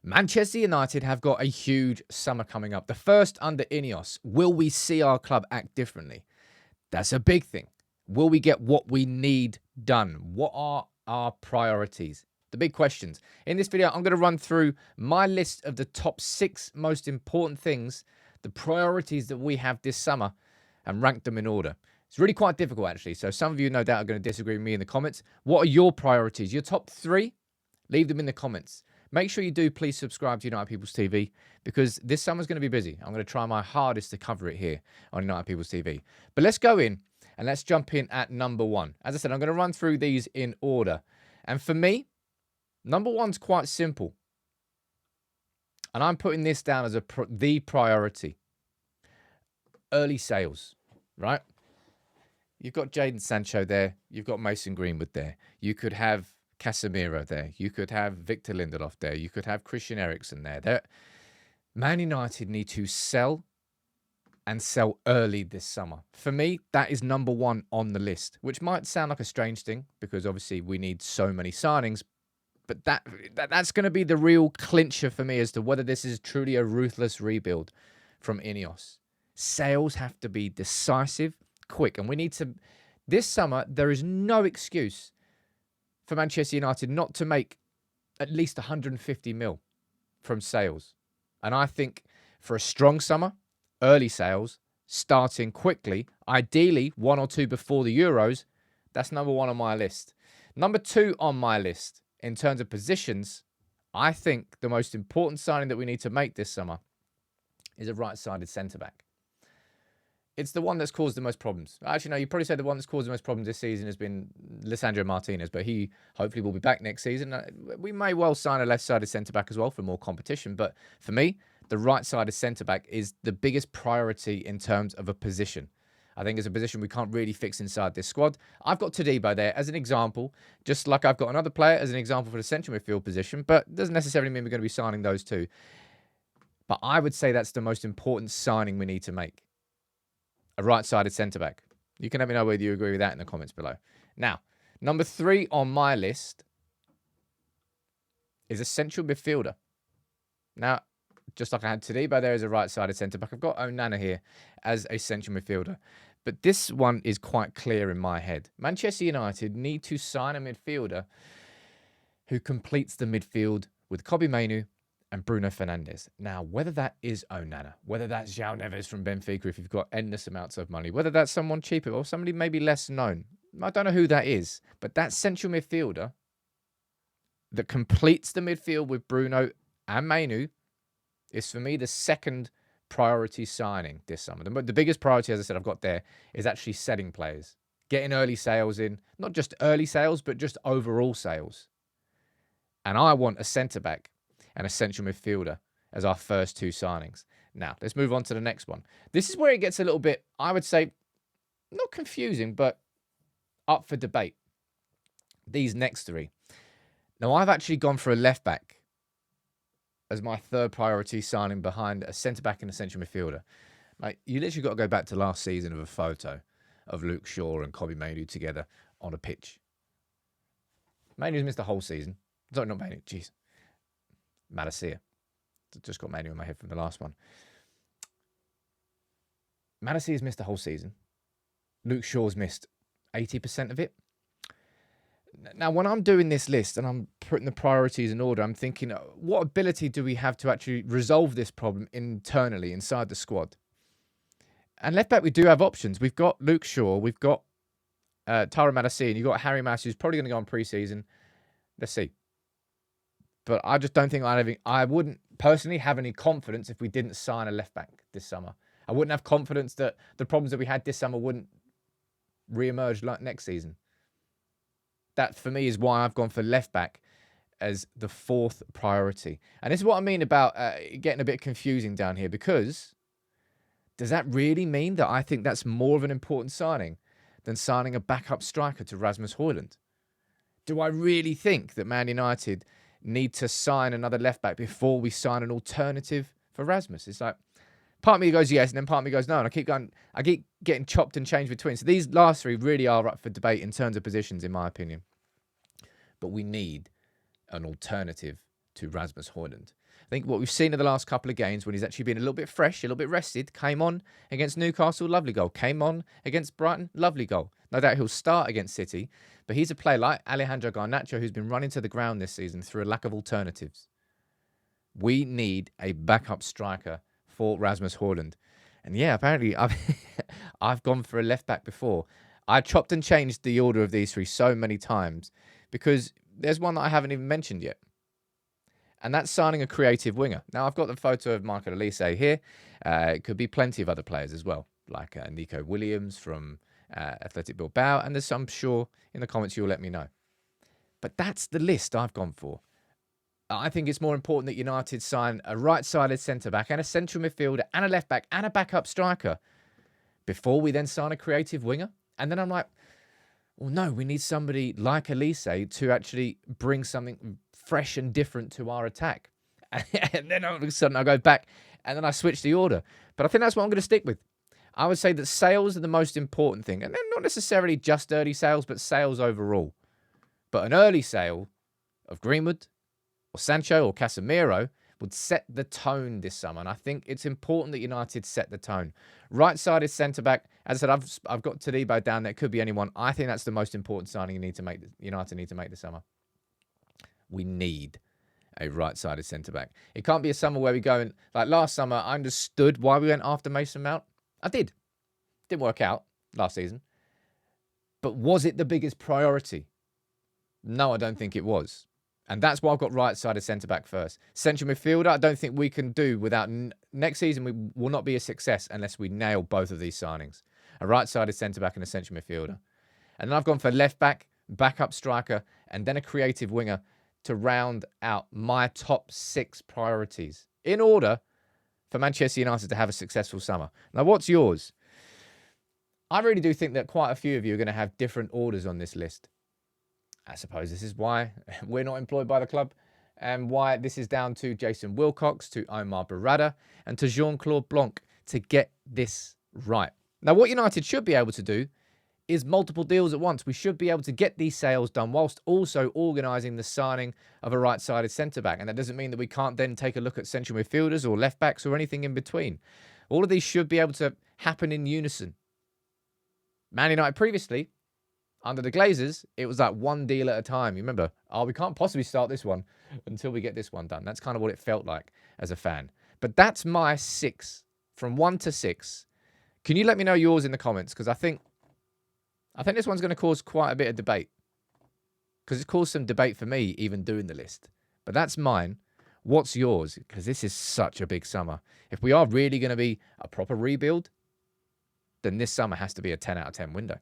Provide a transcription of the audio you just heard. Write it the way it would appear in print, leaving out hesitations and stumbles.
Manchester United have got a huge summer coming up. The first under INEOS. Will we see our club act differently? That's a big thing. Will we get what we need done? What are our priorities? The big questions. In this video, I'm going to run through my list of the top 6 most important things, the priorities that we have this summer, and rank them in order. It's really quite difficult, actually. So some of you, no doubt, are going to disagree with me in the comments. What are your priorities? Your top 3? Leave them in the comments. Make sure you do please subscribe to United People's TV, because this summer's going to be busy. I'm going to try my hardest to cover it here on United People's TV. But let's go in and let's jump in at number 1. As I said, I'm going to run through these in order. And for me, number 1's quite simple. And I'm putting this down as the priority. Early sales, right? You've got Jadon Sancho there. You've got Mason Greenwood there. You could have Casemiro there. You could have Victor Lindelof there. You could have Christian Eriksen there. Man United need to sell and sell early this summer. For me, that is number 1 on the list, which might sound like a strange thing because obviously we need so many signings. But that's going to be the real clincher for me as to whether this is truly a ruthless rebuild from INEOS. Sales have to be decisive, quick. And we need to... This summer, there is no excuse for Manchester United not to make at least 150 mil from sales. And I think for a strong summer, early sales, starting quickly, ideally 1 or 2 before the Euros, that's number 1 on my list. Number 2 on my list, in terms of positions, I think the most important signing that we need to make this summer is a right-sided centre-back. It's the one that's caused the most problems. Actually, no, you probably say the one that's caused the most problems this season has been Lisandro Martinez, but he hopefully will be back next season. We may well sign a left-sided centre-back as well for more competition, but for me, the right-sided centre-back is the biggest priority in terms of a position. I think it's a position we can't really fix inside this squad. I've got Todibo there as an example, just like I've got another player as an example for the central midfield position, but doesn't necessarily mean we're going to be signing those two. But I would say that's the most important signing we need to make. A right-sided centre-back. You can let me know whether you agree with that in the comments below. Now, number 3 on my list is a central midfielder. Now, just like I had Todibo there as a right-sided centre-back, I've got Onana here as a central midfielder. But this one is quite clear in my head. Manchester United need to sign a midfielder who completes the midfield with Kobbie Mainoo and Bruno Fernandes. Now, whether that is Onana, whether that's João Neves from Benfica if you've got endless amounts of money, whether that's someone cheaper or somebody maybe less known, I don't know who that is, but that central midfielder that completes the midfield with Bruno and Mainoo is, for me, the second priority signing this summer. The biggest priority, as I said, I've got there is actually selling players. Getting early sales in. Not just early sales, but just overall sales. And I want a centre-back and a central midfielder as our first 2 signings. Now, let's move on to the next one. This is where it gets a little bit, I would say, not confusing, but up for debate. These next 3. Now, I've actually gone for a left-back as my third priority signing behind a centre-back and a central midfielder. Like, you literally got to go back to last season of a photo of Luke Shaw and Kobbie Mainoo together on a pitch. Mainoo's missed the whole season. Sorry, not Mainoo, jeez. Malacia. Just got Mainoo in my head from the last one. Malacia's missed the whole season. Luke Shaw's missed 80% of it. Now, when I'm doing this list and I'm putting the priorities in order, I'm thinking, what ability do we have to actually resolve this problem internally inside the squad? And left back, we do have options. We've got Luke Shaw, we've got Tyrone Malacia, and you've got Harry Mass, who's probably going to go on pre-season. Let's see. But I just don't think I wouldn't personally have any confidence if we didn't sign a left back this summer. I wouldn't have confidence that the problems that we had this summer wouldn't re-emerge like next season. That, for me, is why I've gone for left back as the 4th priority. And this is what I mean about getting a bit confusing down here, because does that really mean that I think that's more of an important signing than signing a backup striker to Rasmus Højlund? Do I really think that Man United need to sign another left back before we sign an alternative for Rasmus? It's like, part of me goes yes, and then part of me goes no, and I keep getting chopped and changed between. So these last 3 really are up for debate in terms of positions, in my opinion. But we need an alternative to Rasmus Højlund. I think what we've seen in the last couple of games when he's actually been a little bit fresh, a little bit rested, came on against Newcastle, lovely goal. Came on against Brighton, lovely goal. No doubt he'll start against City, but he's a player like Alejandro Garnacho who's been running to the ground this season through a lack of alternatives. We need a backup striker for Rasmus Højlund. And yeah, apparently I've gone for a left back before. I chopped and changed the order of these three so many times because there's one that I haven't even mentioned yet. And that's signing a creative winger. Now, I've got the photo of Michael Elise here. It could be plenty of other players as well, like Nico Williams from Athletic Bilbao. And there's some, I'm sure, in the comments you'll let me know. But that's the list I've gone for. I think it's more important that United sign a right-sided centre-back and a central midfielder and a left-back and a backup striker before we then sign a creative winger. And then I'm like, well, no, we need somebody like Elise to actually bring something fresh and different to our attack. And then all of a sudden I go back and then I switch the order. But I think that's what I'm going to stick with. I would say that sales are the most important thing. And then not necessarily just early sales, but sales overall. But an early sale of Greenwood or Sancho or Casemiro would set the tone this summer. And I think it's important that United set the tone. Right-sided centre-back, as I said, I've got Todibo down there. It could be anyone. I think that's the most important signing United need to make this summer. We need a right-sided centre-back. It can't be a summer where we go and, like last summer, I understood why we went after Mason Mount. I did. Didn't work out last season. But was it the biggest priority? No, I don't think it was. And that's why I've got right-sided centre-back first. Central midfielder, I don't think we can do without... Next season, we will not be a success unless we nail both of these signings. A right-sided centre-back and a central midfielder. And then I've gone for left-back, backup striker, and then a creative winger to round out my top 6 priorities in order for Manchester United to have a successful summer. Now, what's yours? I really do think that quite a few of you are going to have different orders on this list. I suppose this is why we're not employed by the club and why this is down to Jason Wilcox, to Omar Barada and to Jean-Claude Blanc to get this right. Now, what United should be able to do is multiple deals at once. We should be able to get these sales done whilst also organising the signing of a right-sided centre-back. And that doesn't mean that we can't then take a look at central midfielders or left-backs or anything in between. All of these should be able to happen in unison. Man United previously, under the Glazers, it was like one deal at a time. You remember, oh, we can't possibly start this one until we get this one done. That's kind of what it felt like as a fan. But that's my 6, from 1 to 6. Can you let me know yours in the comments? Because I think this one's going to cause quite a bit of debate. Because it's caused some debate for me, even doing the list. But that's mine. What's yours? Because this is such a big summer. If we are really going to be a proper rebuild, then this summer has to be a 10 out of 10 window.